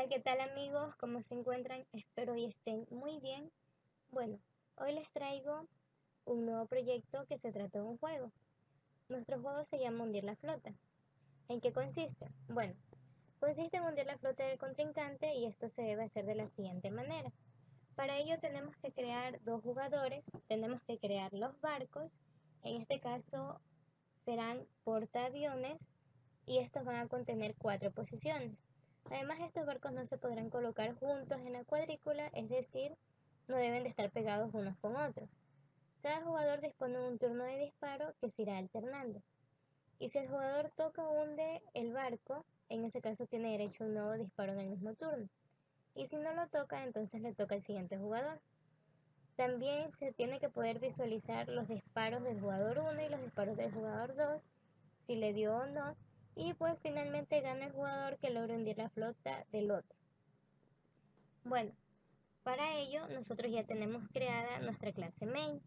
Hola, ¿qué tal amigos? ¿Cómo se encuentran? Espero y estén muy bien. Bueno, hoy les traigo un nuevo proyecto que se trata de un juego. Nuestro juego se llama Hundir la flota. ¿En qué consiste? Bueno, consiste en hundir la flota del contrincante y esto se debe hacer de la siguiente manera. Para ello tenemos que crear dos jugadores, tenemos que crear los barcos, en este caso serán portaaviones y estos van a contener 4 posiciones. Además, estos barcos no se podrán colocar juntos en la cuadrícula, es decir, no deben de estar pegados unos con otros. Cada jugador dispone de un turno de disparo que se irá alternando. Y si el jugador toca o hunde el barco, en ese caso tiene derecho a un nuevo disparo en el mismo turno. Y si no lo toca, entonces le toca al siguiente jugador. También se tiene que poder visualizar los disparos del jugador 1 y los disparos del jugador 2, si le dio o no, y pues finalmente gana el jugador que logra hundir la flota del otro. Bueno, para ello nosotros ya tenemos creada nuestra clase main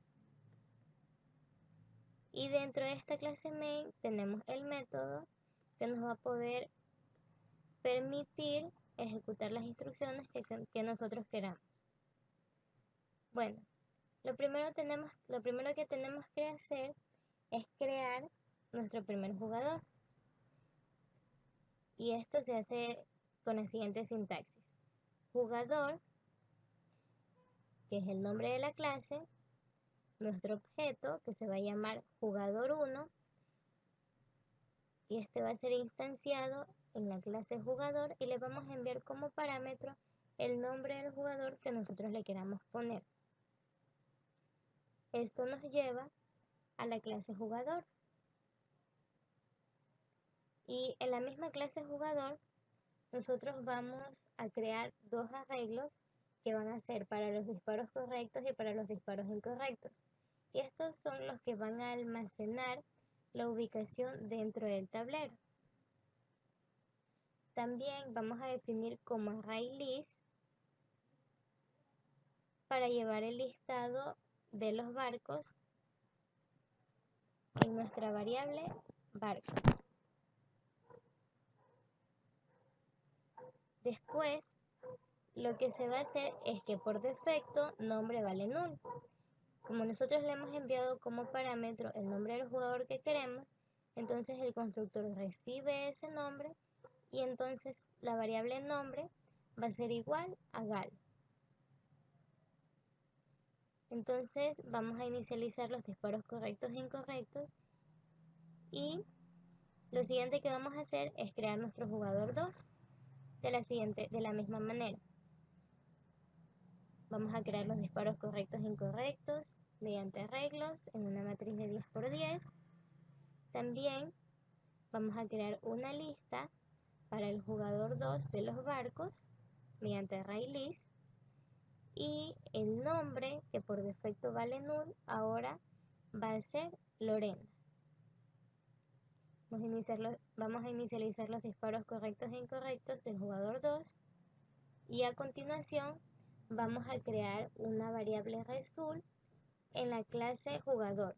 y dentro de esta clase main tenemos el método que nos va a poder permitir ejecutar las instrucciones que nosotros queramos. Bueno, lo primero que tenemos que hacer es crear nuestro primer jugador y esto se hace con la siguiente sintaxis: jugador, que es el nombre de la clase, nuestro objeto, que se va a llamar jugador 1, y este va a ser instanciado en la clase jugador y le vamos a enviar como parámetro el nombre del jugador que nosotros le queramos poner. Esto nos lleva a la clase jugador. Y en la misma clase jugador, nosotros vamos a crear dos arreglos que van a ser para los disparos correctos y para los disparos incorrectos. Y estos son los que van a almacenar la ubicación dentro del tablero. También vamos a definir como ArrayList para llevar el listado de los barcos en nuestra variable barco. Después, lo que se va a hacer es que por defecto nombre vale null. Como nosotros le hemos enviado como parámetro el nombre del jugador que queremos, entonces el constructor recibe ese nombre y entonces la variable nombre va a ser igual a gal. Entonces vamos a inicializar los disparos correctos e incorrectos y lo siguiente que vamos a hacer es crear nuestro jugador 2 de la misma manera. Vamos a crear los disparos correctos e incorrectos mediante arreglos en una matriz de 10×10. También vamos a crear una lista para el jugador 2 de los barcos mediante ArrayList y el nombre, que por defecto vale null, ahora va a ser Lorena. Vamos a inicializar los disparos correctos e incorrectos del jugador 2 y a continuación vamos a crear una variable result en la clase jugador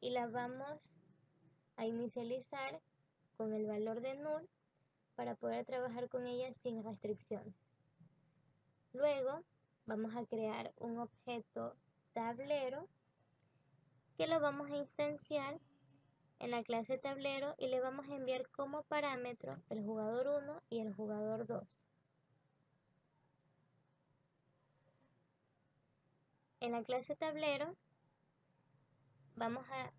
y la vamos a inicializar con el valor de null para poder trabajar con ella sin restricciones. Luego vamos a crear un objeto tablero que lo vamos a instanciar en la clase tablero y le vamos a enviar como parámetro el jugador 1 y el jugador 2. En la clase tablero vamos a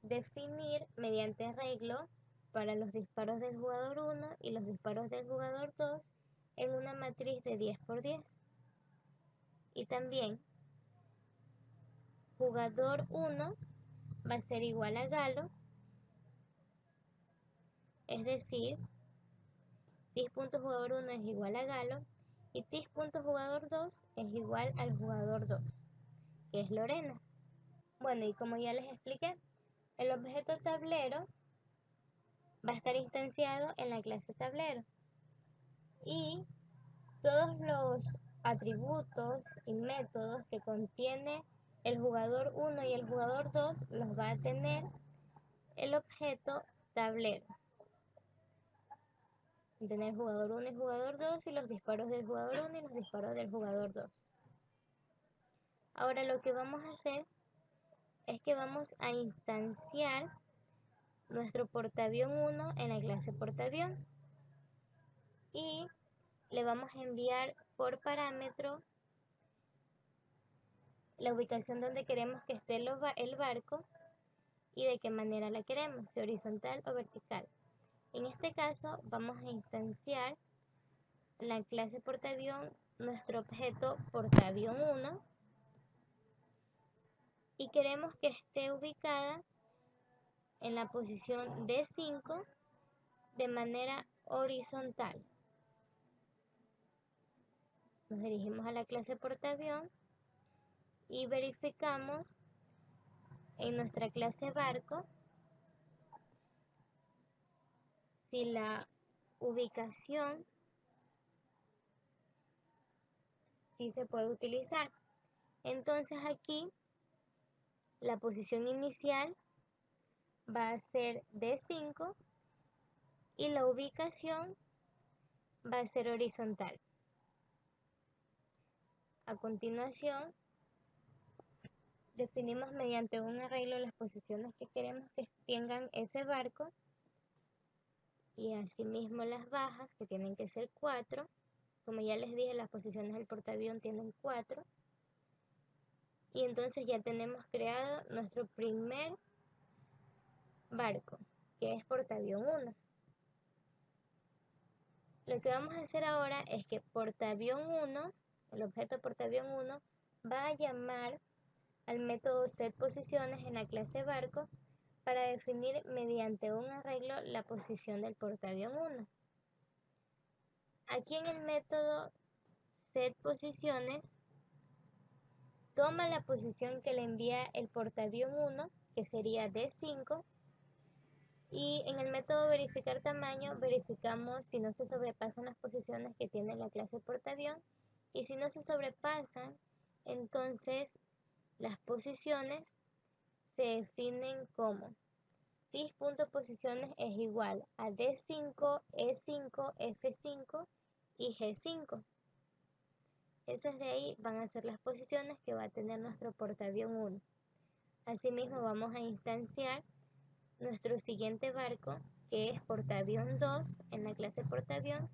definir mediante arreglo para los disparos del jugador 1 y los disparos del jugador 2 en una matriz de 10×10. Y también jugador 1 va a ser igual a galo, es decir, tis.jugador1 es igual a galo y tis.jugador2 es igual al jugador 2, que es Lorena. Bueno, y como ya les expliqué, el objeto tablero va a estar instanciado en la clase tablero y todos los atributos y métodos que contiene el jugador 1 y el jugador 2 los va a tener el objeto tablero. Tener jugador 1 y jugador 2 2 y los disparos del jugador 1 y los disparos del jugador 2. Ahora lo que vamos a hacer es que vamos a instanciar nuestro portaavión 1 en la clase portaavión y le vamos a enviar por parámetro la ubicación donde queremos que esté el barco y de qué manera la queremos, si horizontal o vertical. En este caso vamos a instanciar la clase portaavión nuestro objeto portaavión 1 y queremos que esté ubicada en la posición D5 de manera horizontal. Nos dirigimos a la clase portaavión y verificamos en nuestra clase barco si la ubicación sí se puede utilizar. Entonces aquí la posición inicial va a ser D5 y la ubicación va a ser horizontal. A continuación, definimos mediante un arreglo las posiciones que queremos que tengan ese barco y asimismo las bajas, que tienen que ser 4. Como ya les dije, las posiciones del portaavión tienen 4. Y entonces ya tenemos creado nuestro primer barco, que es portaavión 1. Lo que vamos a hacer ahora es que portaavión 1, el objeto portaavión 1, va a llamar al método setPosiciones en la clase barco para definir mediante un arreglo la posición del portaavión 1. Aquí en el método setPosiciones toma la posición que le envía el portaavión 1, que sería D5, y en el método verificar tamaño verificamos si no se sobrepasan las posiciones que tiene la clase portaavión, y si no se sobrepasan, entonces las posiciones se definen como dis.posiciones es igual a D5, E5, F5 y G5. Esas de ahí van a ser las posiciones que va a tener nuestro portaavión 1. Asimismo vamos a instanciar nuestro siguiente barco, que es portaavión 2 en la clase portaavión,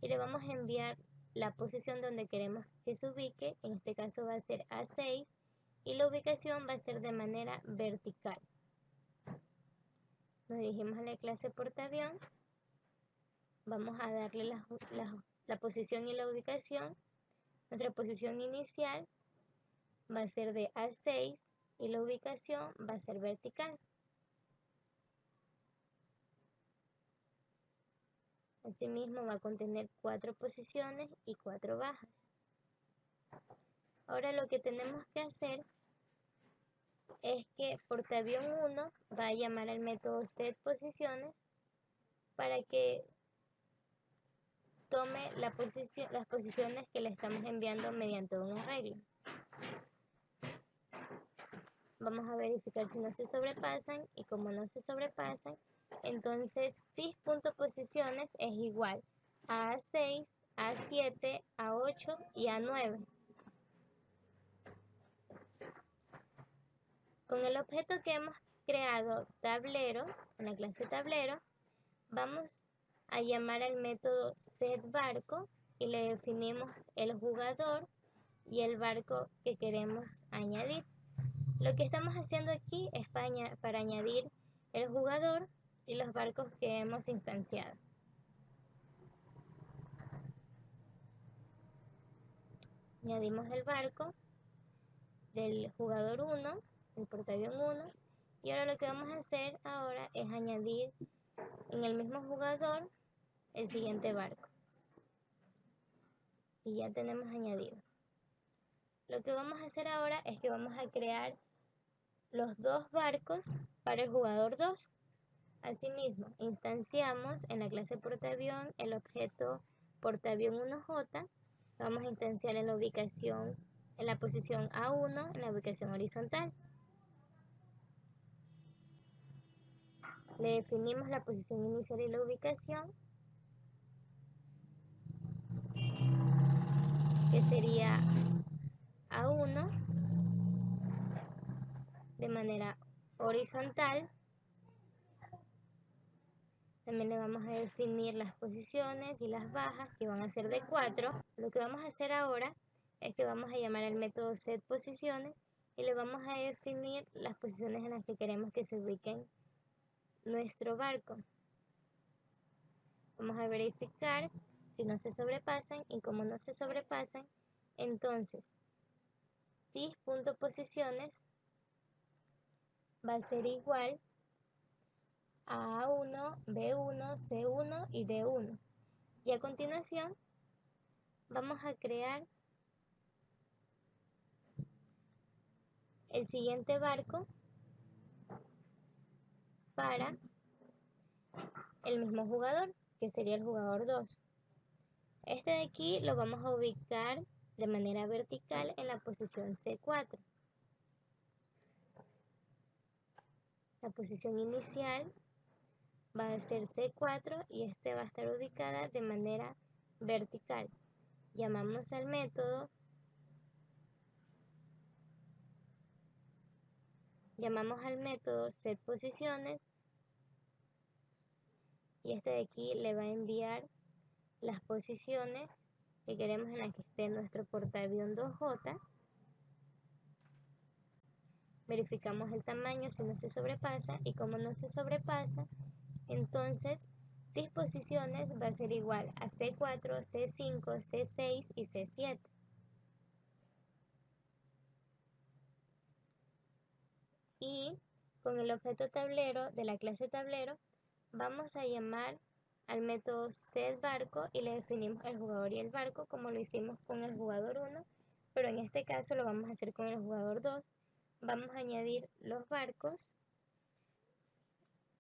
y le vamos a enviar la posición donde queremos que se ubique. En este caso va a ser A6 y la ubicación va a ser de manera vertical. Nos dirigimos a la clase portaavión, vamos a darle la posición y la ubicación. Nuestra posición inicial va a ser de A6 y la ubicación va a ser vertical. Asimismo va a contener 4 posiciones y 4 bajas. Ahora lo que tenemos que hacer es que portaavión 1 va a llamar al método setPosiciones para que tome las posiciones que le estamos enviando mediante un arreglo. Vamos a verificar si no se sobrepasan, y como no se sobrepasan, entonces dis.posiciones es igual a A6, A7, A8 y A9. Con el objeto que hemos creado tablero, en la clase tablero, vamos a llamar al método setBarco y le definimos el jugador y el barco que queremos añadir. Lo que estamos haciendo aquí es para añadir el jugador y los barcos que hemos instanciado. Añadimos el barco del jugador 1, el portaavión 1, y ahora lo que vamos a hacer ahora es añadir en el mismo jugador el siguiente barco. Y ya tenemos añadido. Lo que vamos a hacer ahora es que vamos a crear los 2 barcos para el jugador 2. Asimismo, instanciamos en la clase portaavión el objeto portaavión 1J. Vamos a instanciar en la ubicación, en la posición A1, en la ubicación horizontal. Le definimos la posición inicial y la ubicación. que sería A1 de manera horizontal. También le vamos a definir las posiciones y las bajas, que van a ser de 4. Lo que vamos a hacer ahora es que vamos a llamar al método setPosiciones y le vamos a definir las posiciones en las que queremos que se ubiquen nuestro barco. Vamos a verificar si no se sobrepasan, y como no se sobrepasan, entonces dis.posiciones va a ser igual a A1, B1, C1 y D1. Y a continuación vamos a crear el siguiente barco para el mismo jugador, que sería el jugador 2. Este de aquí lo vamos a ubicar de manera vertical en la posición C4. La posición inicial va a ser C4 y este va a estar ubicada de manera vertical. Llamamos al método setPosiciones y este de aquí le va a enviar las posiciones que queremos en las que esté nuestro portaavión 2J. Verificamos el tamaño si no se sobrepasa, y como no se sobrepasa, entonces disposiciones va a ser igual a C4, C5, C6 y C7. Y con el objeto tablero de la clase tablero vamos a llamar al método setBarco y le definimos el jugador y el barco como lo hicimos con el jugador 1, pero en este caso lo vamos a hacer con el jugador 2. Vamos a añadir los barcos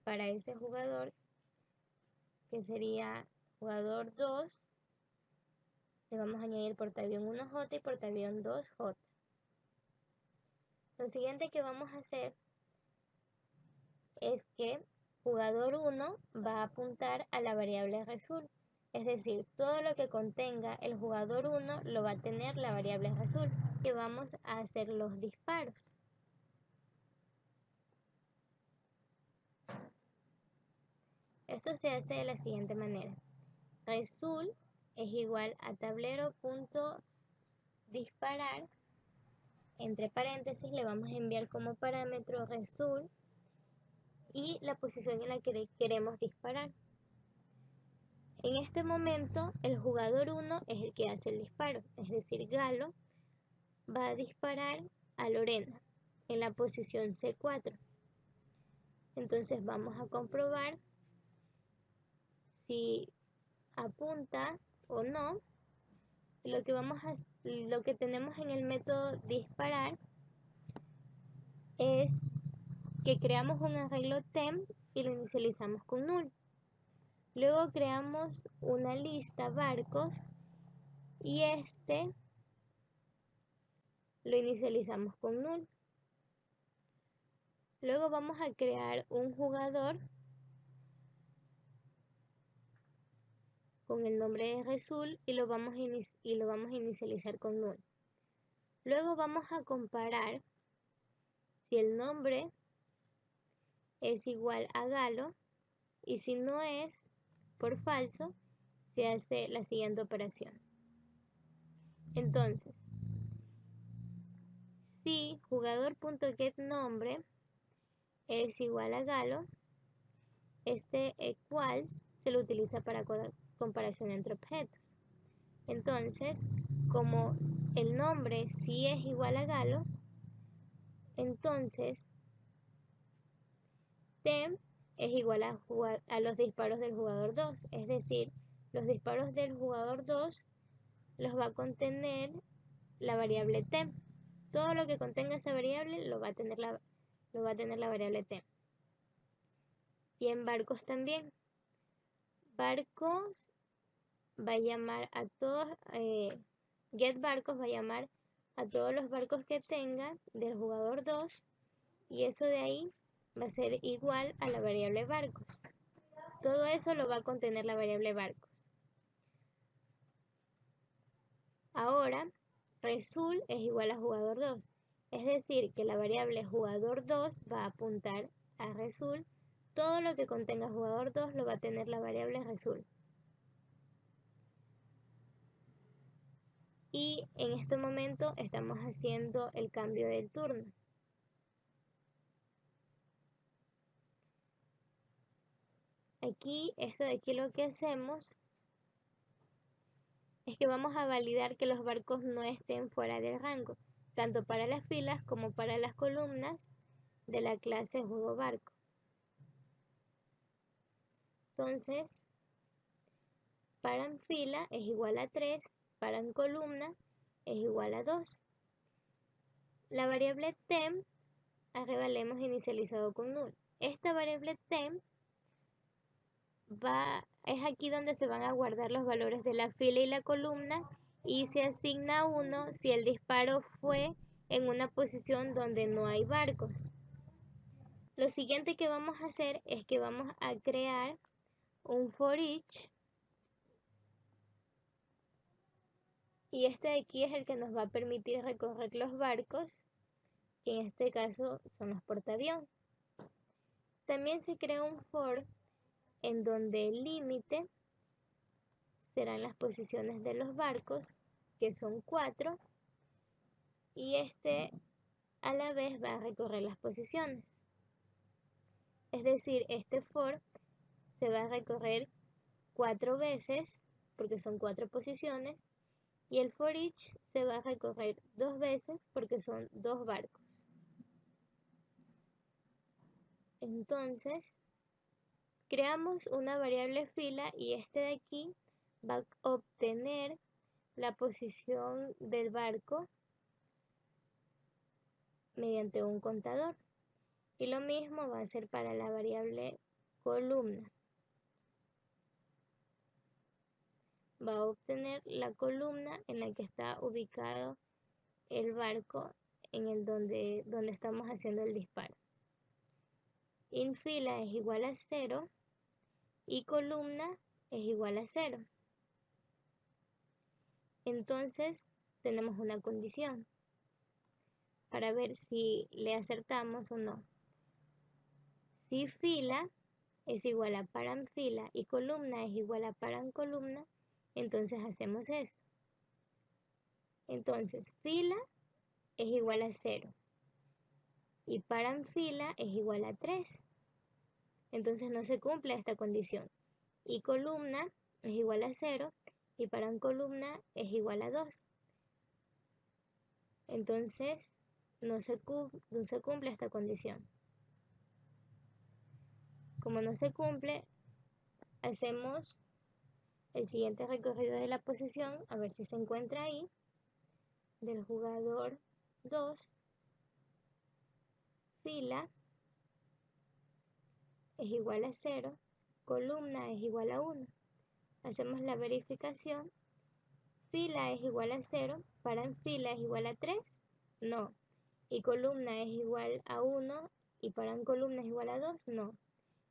para ese jugador, que sería jugador 2. Le vamos a añadir portaavión 1J y portaavión 2J. Lo siguiente que vamos a hacer es que jugador 1 va a apuntar a la variable result, es decir, todo lo que contenga el jugador 1 lo va a tener la variable result, que vamos a hacer los disparos. Esto se hace de la siguiente manera: result es igual a tablero.disparar, entre paréntesis le vamos a enviar como parámetro result y la posición en la que queremos disparar. En este momento el jugador 1 es el que hace el disparo, es decir, Galo va a disparar a Lorena en la posición C4. Entonces vamos a comprobar si apunta o no. Lo que tenemos en el método disparar es que creamos un arreglo temp y lo inicializamos con null. Luego creamos una lista barcos y este lo inicializamos con null. Luego vamos a crear un jugador con el nombre de result y lo vamos a inicializar con null. Luego vamos a comparar si el nombre es igual a Galo, y si no es, por falso, se hace la siguiente operación. Entonces, si jugador.getNombre es igual a Galo, este equals se lo utiliza para comparación entre objetos. Entonces, como el nombre sí es igual a Galo, entonces temp es igual a los disparos del jugador 2, es decir, los disparos del jugador 2 los va a contener la variable temp. Todo lo que contenga esa variable lo va a tener la variable temp. Y en barcos también. Barcos va a llamar a todos, getBarcos va a llamar a todos los barcos que tenga del jugador 2, y eso de ahí va a ser igual a la variable barcos. Todo eso lo va a contener la variable barcos. Ahora, Resul es igual a jugador 2. Es decir, que la variable jugador 2 va a apuntar a Resul. Todo lo que contenga jugador 2 lo va a tener la variable Resul. Y en este momento estamos haciendo el cambio del turno. Aquí, esto de aquí lo que hacemos es que vamos a validar que los barcos no estén fuera del rango, tanto para las filas como para las columnas de la clase juego barco. Entonces, paran fila es igual a 3, paran columna es igual a 2. La variable temp, arriba la hemos inicializado con null. Esta variable temp es aquí donde se van a guardar los valores de la fila y la columna y se asigna 1 si el disparo fue en una posición donde no hay barcos. Lo siguiente que vamos a hacer es que vamos a crear un for each y este de aquí es el que nos va a permitir recorrer los barcos, que en este caso son los portaaviones. También se crea un for en donde el límite serán las posiciones de los barcos, que son 4, y este a la vez va a recorrer las posiciones. Es decir, este for se va a recorrer 4 veces, porque son 4 posiciones, y el for each se va a recorrer 2 veces, porque son 2 barcos. Entonces, creamos una variable fila y este de aquí va a obtener la posición del barco mediante un contador. Y lo mismo va a ser para la variable columna. Va a obtener la columna en la que está ubicado el barco en el donde estamos haciendo el disparo. In fila es igual a 0 y columna es igual a 0. Entonces tenemos una condición para ver si le acertamos o no. Si fila es igual a paran fila y columna es igual a paran columna, entonces hacemos esto. Entonces fila es igual a 0 y paran fila es igual a 3. Entonces no se cumple esta condición. Y columna es igual a 0 y paran columna es igual a 2. Entonces no se cumple esta condición. Como no se cumple, hacemos el siguiente recorrido de la posición, a ver si se encuentra ahí, del jugador 2, fila es igual a 0, columna es igual a 1. Hacemos la verificación, fila es igual a 0, paran fila es igual a 3, no. Y columna es igual a 1 y paran columna es igual a 2, no.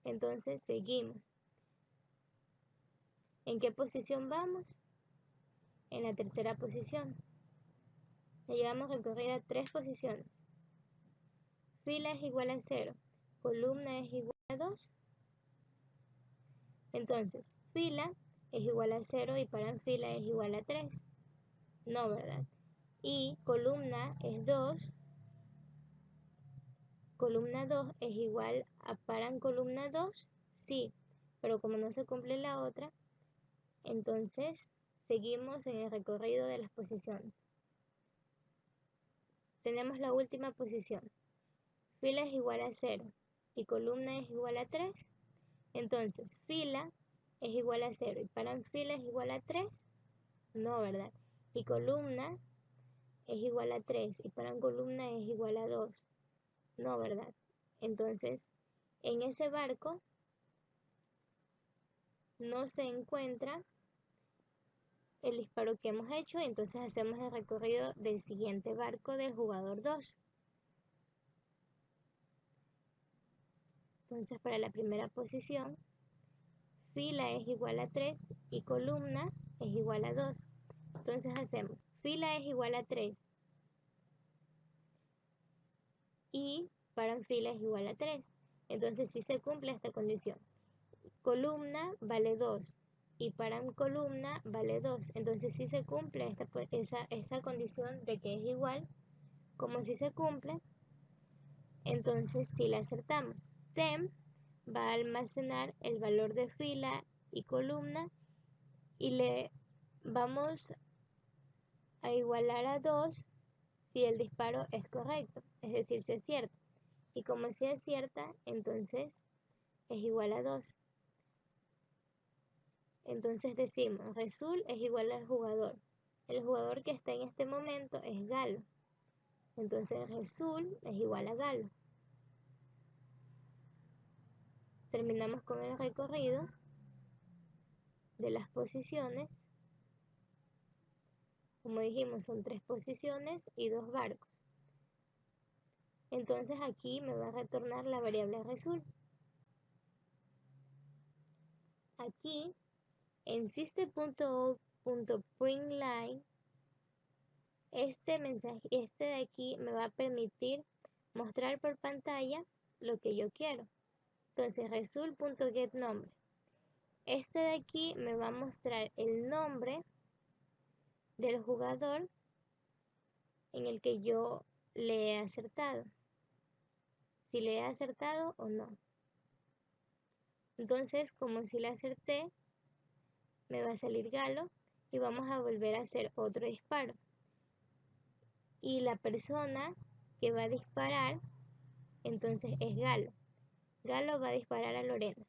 Entonces seguimos. ¿En qué posición vamos? En la tercera posición. Ya llevamos recorrida 3 posiciones. Fila es igual a 0, columna es igual a 2. Entonces, fila es igual a 0 y paran fila es igual a 3. No, ¿verdad? Y columna es 2. Columna 2 es igual a paran columna 2. Sí, pero como no se cumple la otra, entonces seguimos en el recorrido de las posiciones. Tenemos la última posición. Fila es igual a 0 y columna es igual a 3. Entonces, fila es igual a 0 y paran fila es igual a 3. No, ¿verdad? Y columna es igual a 3 y paran columna es igual a 2. No, ¿verdad? Entonces, en ese barco no se encuentra el disparo que hemos hecho, entonces hacemos el recorrido del siguiente barco del jugador 2. Entonces, para la primera posición, fila es igual a 3 y columna es igual a 2. Entonces hacemos fila es igual a 3 y paran fila es igual a 3. Entonces sí se cumple esta condición. Columna vale 2 y paran columna vale 2. Entonces sí se cumple esta condición de que es igual. Como si se cumple, entonces sí la acertamos. Tem va a almacenar el valor de fila y columna y le vamos a igualar a 2 si el disparo es correcto, es decir, si acierta. Y como si acierta, entonces es igual a 2. Entonces decimos, Resul es igual al jugador. El jugador que está en este momento es Galo. Entonces Resul es igual a Galo. Terminamos con el recorrido de las posiciones. Como dijimos, son 3 posiciones y 2 barcos. Entonces aquí me va a retornar la variable Resul. Aquí en system.out.println este de aquí me va a permitir mostrar por pantalla lo que yo quiero. Entonces result.getNombre. Este de aquí me va a mostrar el nombre del jugador en el que yo le he acertado. Si le he acertado o no. Entonces, como si le acerté, me va a salir Galo y vamos a volver a hacer otro disparo. Y la persona que va a disparar, entonces es Galo. Galo va a disparar a Lorena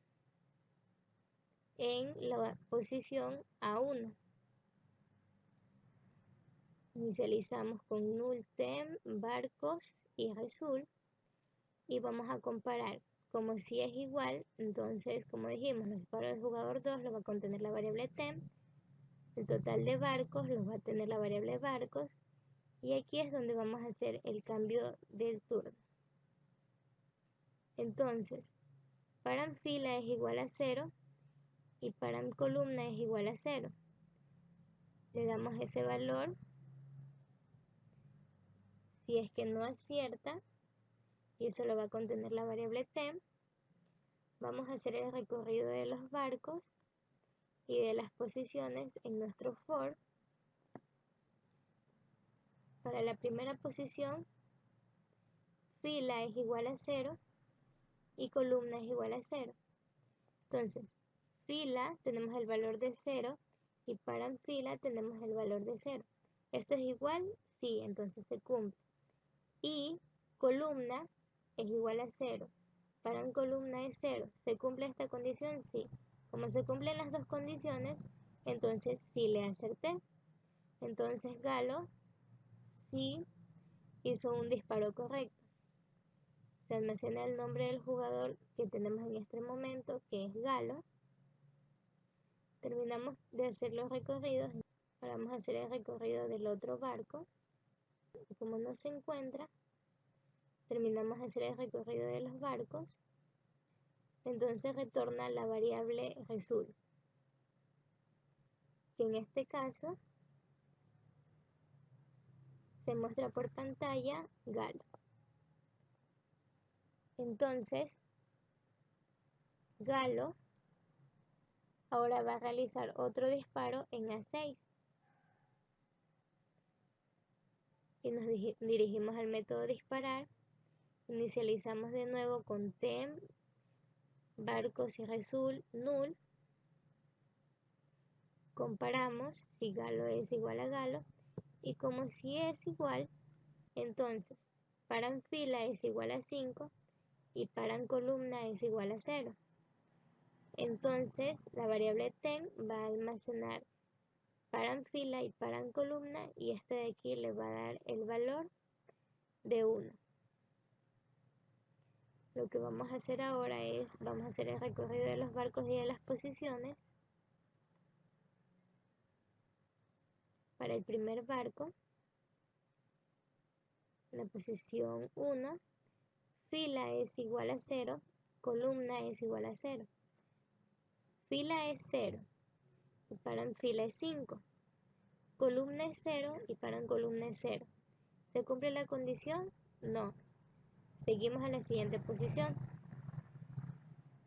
en la posición A1. Inicializamos con nullTem, barcos y Resul y vamos a comparar. Como si es igual, entonces como dijimos, los disparos del jugador 2 lo va a contener la variable tem, el total de barcos lo va a tener la variable barcos y aquí es donde vamos a hacer el cambio del turno. Entonces, paran fila es igual a 0 y paran columna es igual a 0. Le damos ese valor. Si es que no acierta, y eso lo va a contener la variable tem, vamos a hacer el recorrido de los barcos y de las posiciones en nuestro for. Para la primera posición, fila es igual a 0 y columna es igual a 0. Entonces, fila tenemos el valor de 0 y paran fila tenemos el valor de 0. ¿Esto es igual? Sí, entonces se cumple. Y columna es igual a 0. Paran columna es 0. ¿Se cumple esta condición? Sí. Como se cumplen las dos condiciones, entonces sí le acerté. Entonces Galo sí hizo un disparo correcto. Se almacena el nombre del jugador que tenemos en este momento, que es Galo. Terminamos de hacer los recorridos. Ahora vamos a hacer el recorrido del otro barco. Y como no se encuentra, terminamos de hacer el recorrido de los barcos. Entonces retorna la variable Resul, que en este caso se muestra por pantalla Galo. Entonces, Galo ahora va a realizar otro disparo en A6. Y nos dirigimos al método disparar. Inicializamos de nuevo con tem, barcos y Resul, null. Comparamos si Galo es igual a Galo. Y como si es igual, entonces paran fila es igual a 5 y paran columna es igual a 0. Entonces la variable tem va a almacenar paran fila y paran columna y este de aquí le va a dar el valor de 1. Lo que vamos a hacer ahora es, vamos a hacer el recorrido de los barcos y de las posiciones. Para el primer barco, la posición 1, fila es igual a 0, columna es igual a 0. Fila es 0 y paran fila es 5. Columna es 0 y paran columna es 0. ¿Se cumple la condición? No. Seguimos a la siguiente posición.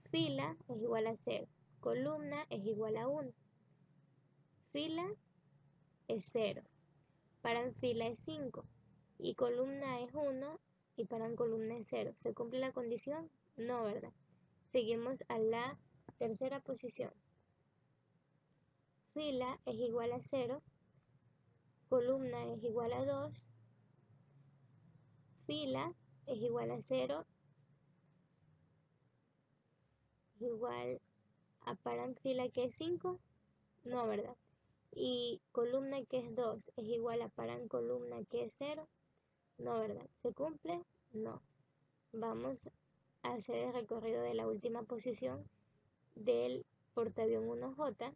Fila es igual a 0. Columna es igual a 1. Fila es 0. Paran fila es 5. Y columna es 1 y paran columna es 0. ¿Se cumple la condición? No, ¿verdad? Seguimos a la tercera posición. Fila es igual a 0. Columna es igual a 2. Fila es igual a 0. Igual a paran fila que es 5. No, ¿verdad? Y columna que es 2 es igual a paran columna que es 0. No, ¿verdad? ¿Se cumple? No. Vamos a hacer el recorrido de la última posición del portaavión 1J.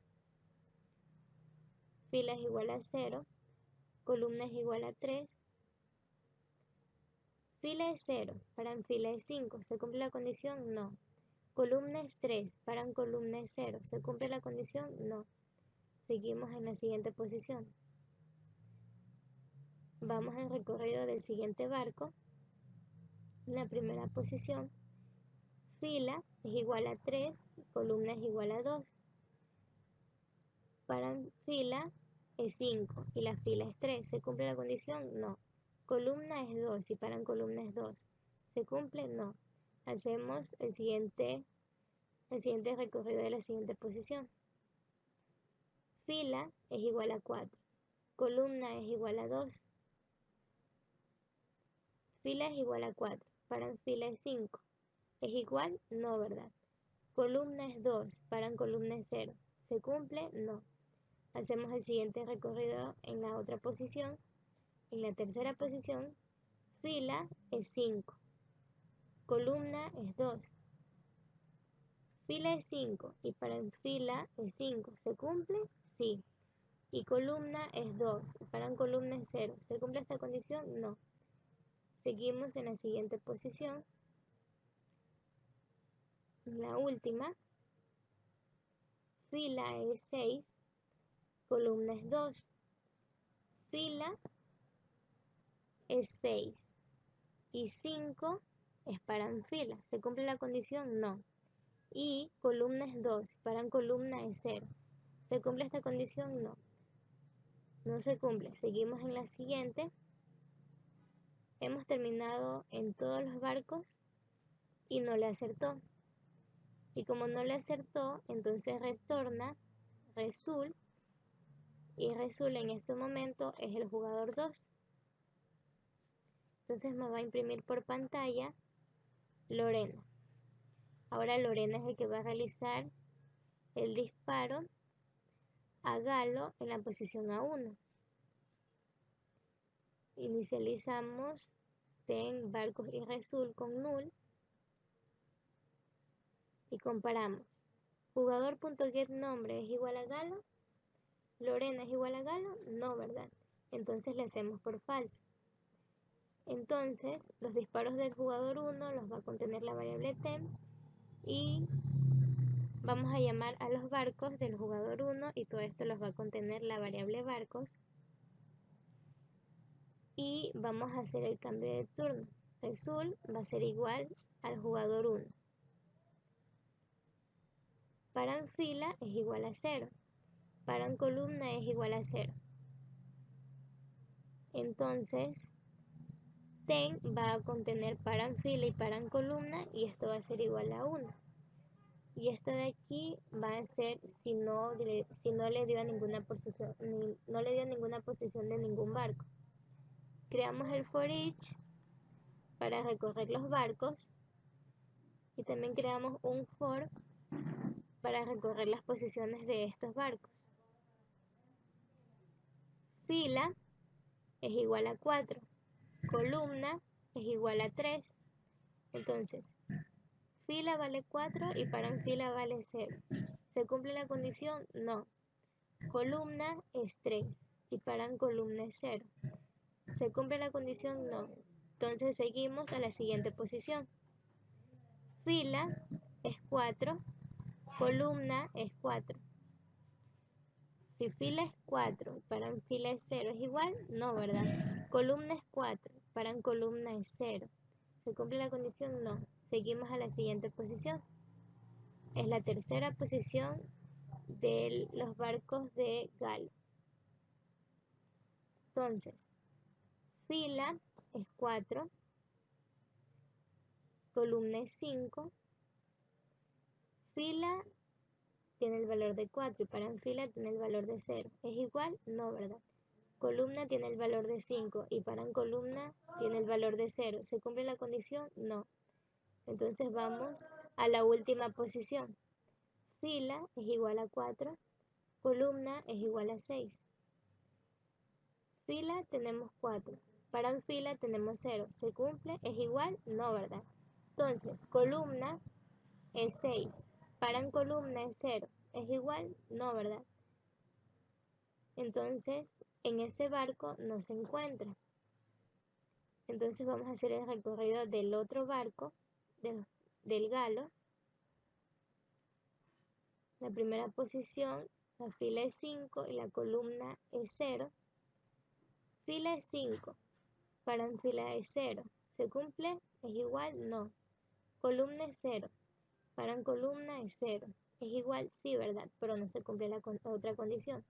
Fila es igual a 0. Columna es igual a 3. Fila es 0. Paran fila es 5. ¿Se cumple la condición? No. Columna es 3. Paran columna es 0. ¿Se cumple la condición? No. Seguimos en la siguiente posición. Vamos al recorrido del siguiente barco. En la primera posición, fila es igual a 3, columna es igual a 2. Paran fila es 5 y la fila es 3. ¿Se cumple la condición? No. Columna es 2 y paran columna es 2. ¿Se cumple? No. Hacemos el siguiente recorrido de la siguiente posición. Fila es igual a 4. Columna es igual a 2. Fila es igual a 4. Paran fila es 5. ¿Es igual? No, ¿verdad? Columna es 2. Paran columna es 0. ¿Se cumple? No. Hacemos el siguiente recorrido en la otra posición. En la tercera posición, fila es 5. Columna es 2. Fila es 5 y paran fila es 5. ¿Se cumple? Sí. Y columna es 2. Y paran columna es 0. ¿Se cumple esta condición? No. Seguimos en la siguiente posición. La última, fila es 6. Columna es 2. Fila es 6. Y 5 es paran fila. ¿Se cumple la condición? No. Y columna es 2. Paran columna es 0. ¿Se cumple esta condición? No. No se cumple. Seguimos en la siguiente. Hemos terminado en todos los barcos y no le acertó. Y como no le acertó, entonces retorna Resul. Y Resul en este momento es el jugador 2. Entonces me va a imprimir por pantalla Lorena. Ahora Lorena es el que va a realizar el disparo a Galo en la posición A1. Inicializamos TEN barcos y Resul con null y comparamos. Jugador.getNombre es igual a Galo. Lorena es igual a Galo. No, ¿verdad? Entonces le hacemos por falso. Entonces los disparos del jugador 1 los va a contener la variable TEM y vamos a llamar a los barcos del jugador 1 y todo esto los va a contener la variable barcos. Y vamos a hacer el cambio de turno. Resul va a ser igual al jugador 1. Paran fila es igual a 0. Paran columna es igual a 0. Entonces, TEN va a contener paran fila y paran columna y esto va a ser igual a 1. Y esto de aquí va a ser si no le dio a ninguna posición, no le dio ninguna posición de ningún barco. Creamos el for each para recorrer los barcos y también creamos un for para recorrer las posiciones de estos barcos. Fila es igual a 4, columna es igual a 3. Entonces, fila vale 4 y paran fila vale 0. ¿Se cumple la condición? No. Columna es 3 y paran columna es 0. ¿Se cumple la condición? No. Entonces seguimos a la siguiente posición. Fila es 4, columna es 4. Si fila es 4, paran fila es 0, ¿es igual? No, ¿verdad? Columna es 4, paran columna es 0. ¿Se cumple la condición? No. Seguimos a la siguiente posición. Es la tercera posición de los barcos de Galo. Entonces, fila es 4, columna es 5, fila tiene el valor de 4 y paran fila tiene el valor de 0. ¿Es igual? No, ¿verdad? Columna tiene el valor de 5 y paran columna tiene el valor de 0. ¿Se cumple la condición? No. Entonces vamos a la última posición. Fila es igual a 4, columna es igual a 6. Fila tenemos 4, paran fila tenemos 0. ¿Se cumple? ¿Es igual? No, ¿verdad? Entonces, columna es 6, paran columna es 0. ¿Es igual? No, ¿verdad? Entonces, en ese barco no se encuentra. Entonces vamos a hacer el recorrido del otro barco, del Galo. La primera posición, la fila es 5 y la columna es 0. Fila es 5, paran fila es 0. ¿Se cumple? ¿Es igual? No. Columna es 0, paran columna es 0. ¿Es igual? Sí, ¿verdad? Pero no se cumple la otra condición.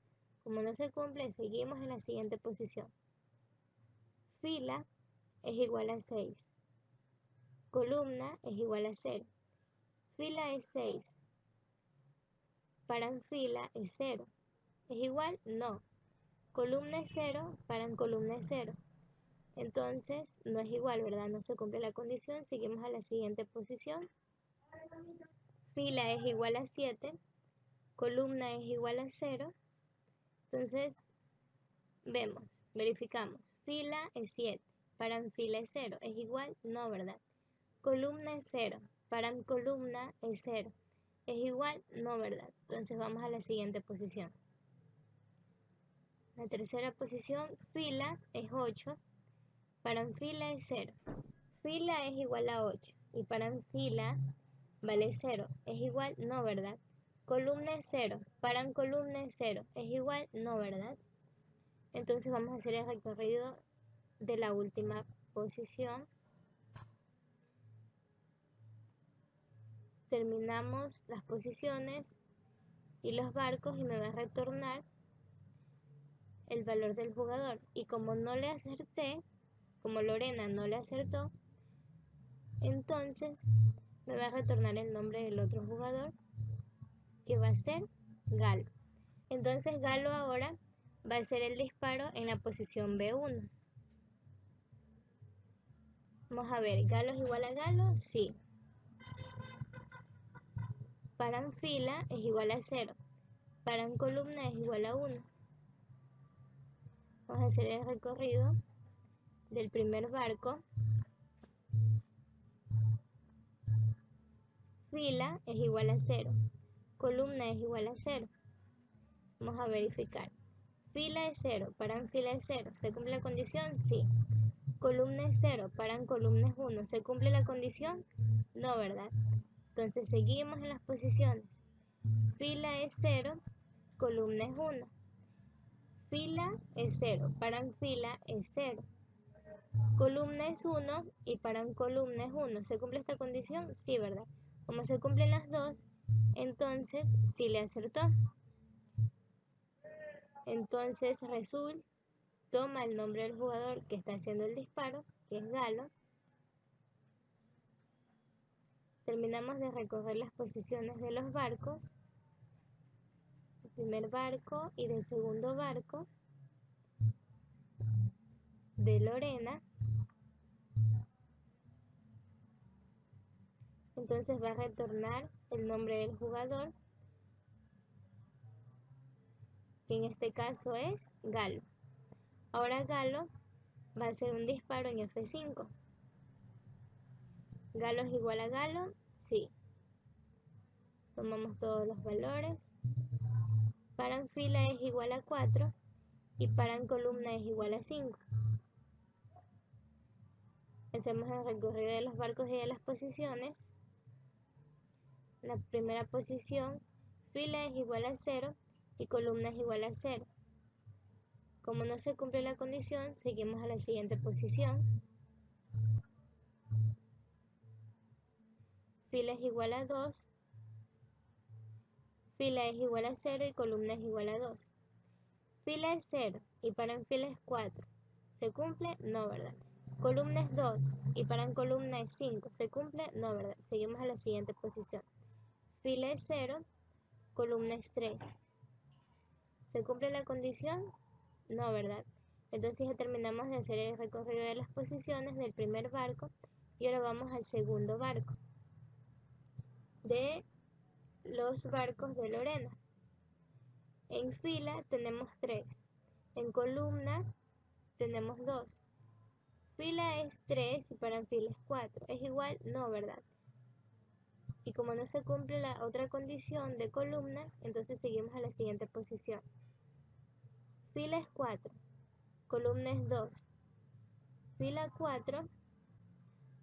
Como no se cumple, seguimos en la siguiente posición. Fila es igual a 6. Columna es igual a 0. Fila es 6. Paran fila es 0. ¿Es igual? No. Columna es 0. Paran columna es 0. Entonces no es igual, ¿verdad? No se cumple la condición. Seguimos a la siguiente posición. Fila es igual a 7. Columna es igual a 0. Entonces verificamos. Fila es 7. Paran fila es 0. ¿Es igual? No, ¿verdad? Columna es 0. Paran columna es 0. ¿Es igual? No, ¿verdad? Entonces vamos a la siguiente posición. La tercera posición, fila es 8. Paran fila es 0. Fila es igual a 8. Y paran fila vale 0. ¿Es igual? No, ¿verdad? Columna es 0. Paran columna es 0. ¿Es igual? No, ¿verdad? Entonces vamos a hacer el recorrido de la última posición. Terminamos las posiciones y los barcos y me va a retornar el valor del jugador. Y como no le acerté, como Lorena no le acertó, entonces me va a retornar el nombre del otro jugador, que va a ser Galo. Entonces Galo ahora va a hacer el disparo en la posición B1. Vamos a ver, ¿Galo es igual a Galo? Sí. Paran fila es igual a 0. Paran columna es igual a 1. Vamos a hacer el recorrido del primer barco. Fila es igual a 0. Columna es igual a 0. Vamos a verificar. Fila es 0, paran fila es 0. ¿Se cumple la condición? Sí. Columna es 0, paran columna es 1. ¿Se cumple la condición? No, ¿verdad? Entonces seguimos en las posiciones. Fila es 0, columna es 1. Fila es 0, paran fila es 0. Columna es 1 y paran columna es 1. ¿Se cumple esta condición? Sí, ¿verdad? Como se cumplen las dos, entonces sí le acertó. Entonces Rezul toma el nombre del jugador que está haciendo el disparo, que es Galo. Terminamos de recorrer las posiciones de los barcos, del primer barco y del segundo barco, de Lorena. Entonces va a retornar el nombre del jugador, que en este caso es Galo. Ahora Galo va a hacer un disparo en F5. ¿Galo es igual a Galo? Sí. Tomamos todos los valores. Paran fila es igual a 4 y paran columna es igual a 5. Hacemos el recorrido de los barcos y de las posiciones. La primera posición, fila es igual a 0 y columna es igual a 0. Como no se cumple la condición, seguimos a la siguiente posición. Fila es igual a 2, fila es igual a 0 y columna es igual a 2. Fila es 0 y paran fila es 4. ¿Se cumple? No, ¿verdad? Columna es 2 y paran columna es 5. ¿Se cumple? No, ¿verdad? Seguimos a la siguiente posición. Fila es 0, columna es 3. ¿Se cumple la condición? No, ¿verdad? Entonces ya terminamos de hacer el recorrido de las posiciones del primer barco y ahora vamos al segundo barco de los barcos de Lorena. En fila tenemos 3, en columna tenemos 2. Fila es 3 y para fila es 4. ¿Es igual? No, ¿verdad? Y como no se cumple la otra condición de columna, entonces seguimos a la siguiente posición. Fila es 4, columna es 2. Fila 4,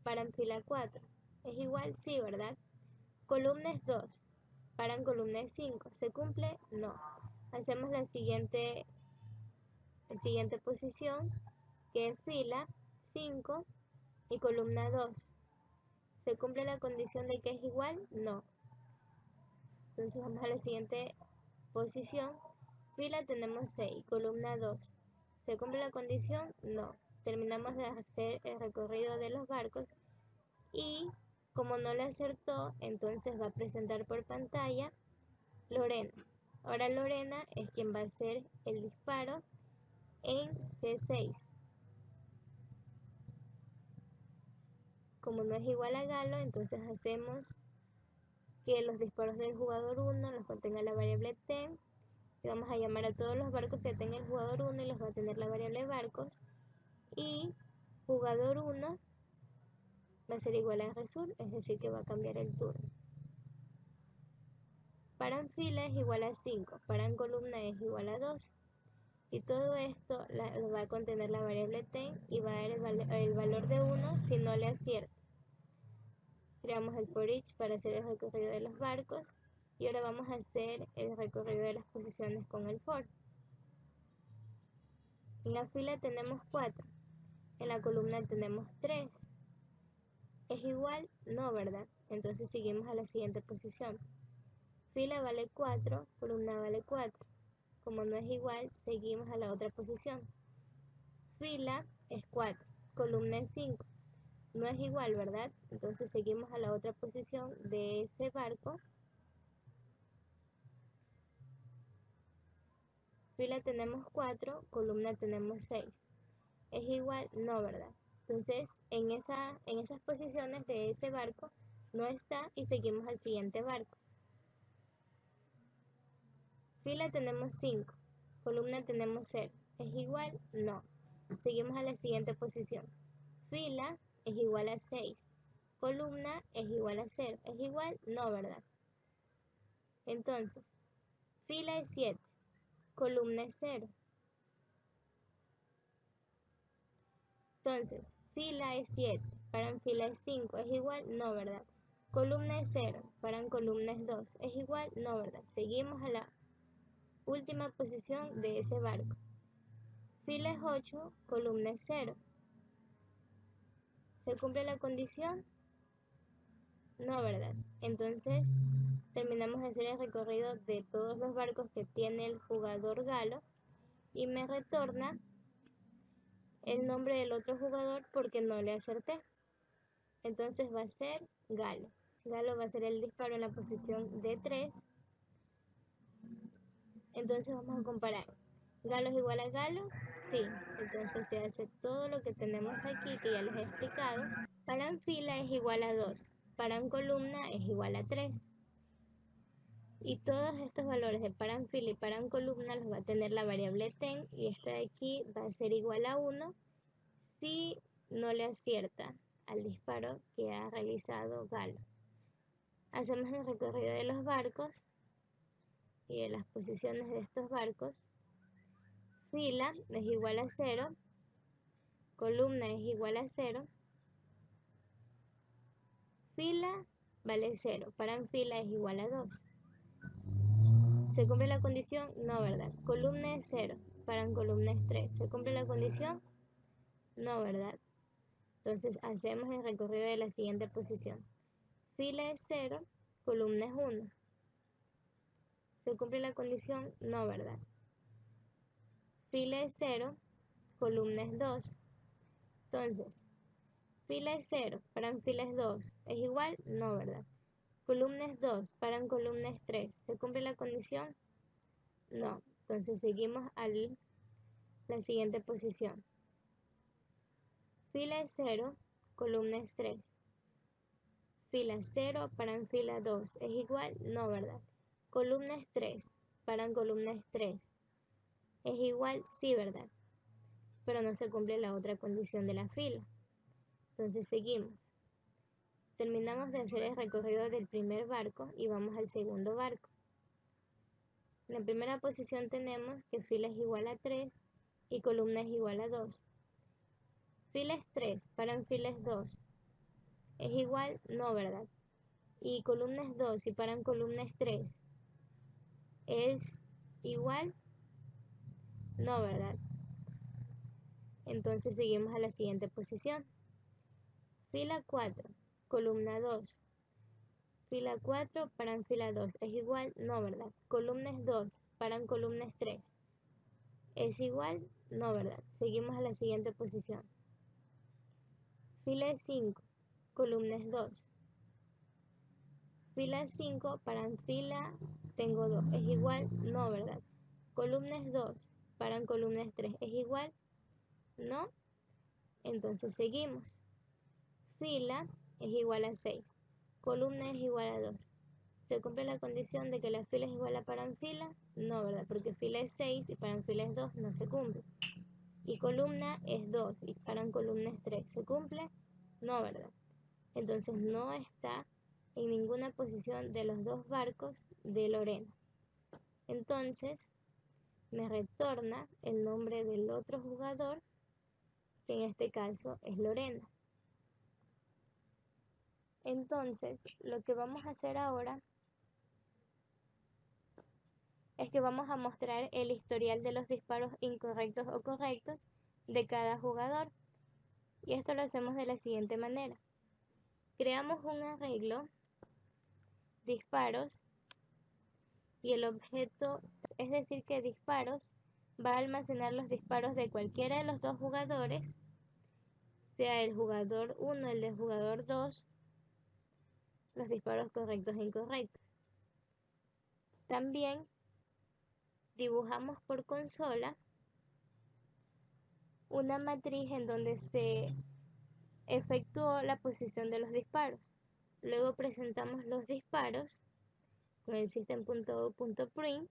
paran fila 4. ¿Es igual? Sí, ¿verdad? Columna es 2, paran columna es 5. ¿Se cumple? No. Hacemos la siguiente posición, que es fila 5 y columna 2. ¿Se cumple la condición de que es igual? No. Entonces vamos a la siguiente posición. Fila tenemos 6, columna 2. ¿Se cumple la condición? No. Terminamos de hacer el recorrido de los barcos y como no le acertó, entonces va a presentar por pantalla Lorena. Ahora Lorena es quien va a hacer el disparo en C6. Como no es igual a Galo, entonces hacemos que los disparos del jugador 1 los contenga la variable ten. Y vamos a llamar a todos los barcos que tenga el jugador 1 y los va a tener la variable barcos. Y jugador 1 va a ser igual a result, es decir que va a cambiar el turno. Paran fila es igual a 5, paran columna es igual a 2. Y todo esto va a contener la variable ten y va a dar el valor de 1 si no le acierta. Creamos el for each para hacer el recorrido de los barcos y ahora vamos a hacer el recorrido de las posiciones con el for. En la fila tenemos 4, en la columna tenemos 3. ¿Es igual? No, ¿verdad? Entonces seguimos a la siguiente posición. Fila vale 4, columna vale 4. Como no es igual, seguimos a la otra posición. Fila es 4, columna es 5. No es igual, ¿verdad? Entonces seguimos a la otra posición de ese barco. Fila tenemos 4, columna tenemos 6. ¿Es igual? No, ¿verdad? Entonces en esas posiciones de ese barco no está y seguimos al siguiente barco. Fila tenemos 5, columna tenemos 0. ¿Es igual? No. Seguimos a la siguiente posición. Fila es igual a 6, columna es igual a 0. ¿Es igual? No, ¿verdad? Entonces, fila es 7, columna es 0. Entonces, fila es 7, paran fila es 5. ¿Es igual? No, ¿verdad? Columna es 0, paran columna es 2. ¿Es igual? No, ¿verdad? Seguimos a la última posición de ese barco. Fila es 8, columna es 0. ¿Se cumple la condición? No, ¿verdad? Entonces terminamos de hacer el recorrido de todos los barcos que tiene el jugador Galo y me retorna el nombre del otro jugador porque no le acerté. Entonces va a ser Galo. Galo va a hacer el disparo en la posición D3. Entonces vamos a comparar. ¿Galo es igual a Galo? Sí. Entonces se hace todo lo que tenemos aquí que ya les he explicado. Paran fila es igual a 2. Paran columna es igual a 3. Y todos estos valores de paran fila y paran columna los va a tener la variable ten y esta de aquí va a ser igual a 1 si no le acierta al disparo que ha realizado Galo. Hacemos el recorrido de los barcos y de las posiciones de estos barcos. Fila es igual a 0, columna es igual a 0, fila vale 0, paran fila es igual a 2. ¿Se cumple la condición? No, ¿verdad? Columna es 0, paran columna es 3. ¿Se cumple la condición? No, ¿verdad? Entonces hacemos el recorrido de la siguiente posición. Fila es 0, columna es 1. ¿Se cumple la condición? No, ¿verdad? Fila es 0, columna es 2. Entonces, fila es 0, paran fila es 2. ¿Es igual? No, ¿verdad? Columna es 2, paran columna es 3. ¿Se cumple la condición? No. Entonces seguimos a la siguiente posición. Fila es 0, columna es 3. Fila 0, paran fila 2. ¿Es igual? No, ¿verdad? Columna es 3, paran columna es 3. ¿Es igual? Sí, ¿verdad? Pero no se cumple la otra condición de la fila. Entonces seguimos. Terminamos de hacer el recorrido del primer barco y vamos al segundo barco. En la primera posición tenemos que fila es igual a 3 y columna es igual a 2. Fila es 3, paran fila es 2. ¿Es igual? No, ¿verdad? Y columna es 2 y paran columna es 3. ¿Es igual? No, ¿verdad? Entonces seguimos a la siguiente posición. Fila 4, columna 2. Fila 4, paran fila 2. ¿Es igual? No, ¿verdad? Columna es 2, paran columna es 3. ¿Es igual? No, ¿verdad? Seguimos a la siguiente posición. Fila es 5, columna es 2. Fila 5, paran fila, tengo 2. ¿Es igual? No, ¿verdad? Columna es 2, paran columna es 3. ¿Es igual? No. Entonces seguimos. Fila es igual a 6. Columna es igual a 2. ¿Se cumple la condición de que la fila es igual a paran fila? No, ¿verdad? Porque fila es 6 y paran fila es 2, no se cumple. Y columna es 2 y paran columna es 3. ¿Se cumple? No, ¿verdad? Entonces no está en ninguna posición de los dos barcos de Lorena. Entonces me retorna el nombre del otro jugador, que en este caso es Lorena. Entonces lo que vamos a hacer ahora es que vamos a mostrar el historial de los disparos incorrectos o correctos de cada jugador. Y esto lo hacemos de la siguiente manera. Creamos un arreglo, disparos, y el objeto, es decir que disparos, va a almacenar los disparos de cualquiera de los dos jugadores, sea el jugador 1 el del jugador 2, los disparos correctos e incorrectos. También dibujamos por consola una matriz en donde se efectuó la posición de los disparos. Luego presentamos los disparos con el system.out.print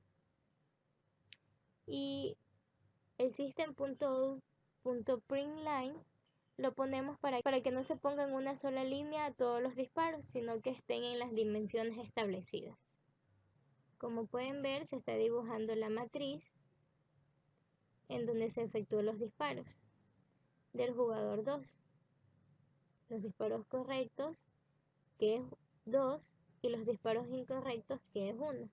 y el system.out.println lo ponemos para que no se ponga en una sola línea todos los disparos, sino que estén en las dimensiones establecidas. Como pueden ver, se está dibujando la matriz en donde se efectúan los disparos del jugador 2. Los disparos correctos, que es 2, y los disparos incorrectos, que es 1.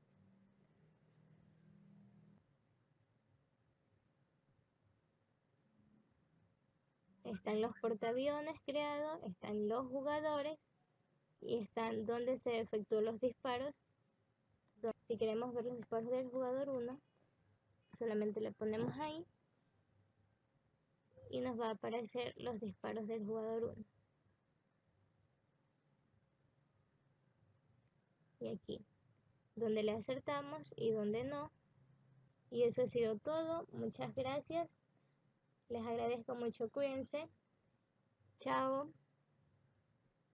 Están los portaaviones creados, están los jugadores y están donde se efectúan los disparos. Si queremos ver los disparos del jugador 1, solamente le ponemos ahí y nos va a aparecer los disparos del jugador 1. Y aquí, donde le acertamos y donde no. Y eso ha sido todo. Muchas gracias. Les agradezco mucho. Cuídense. Chao.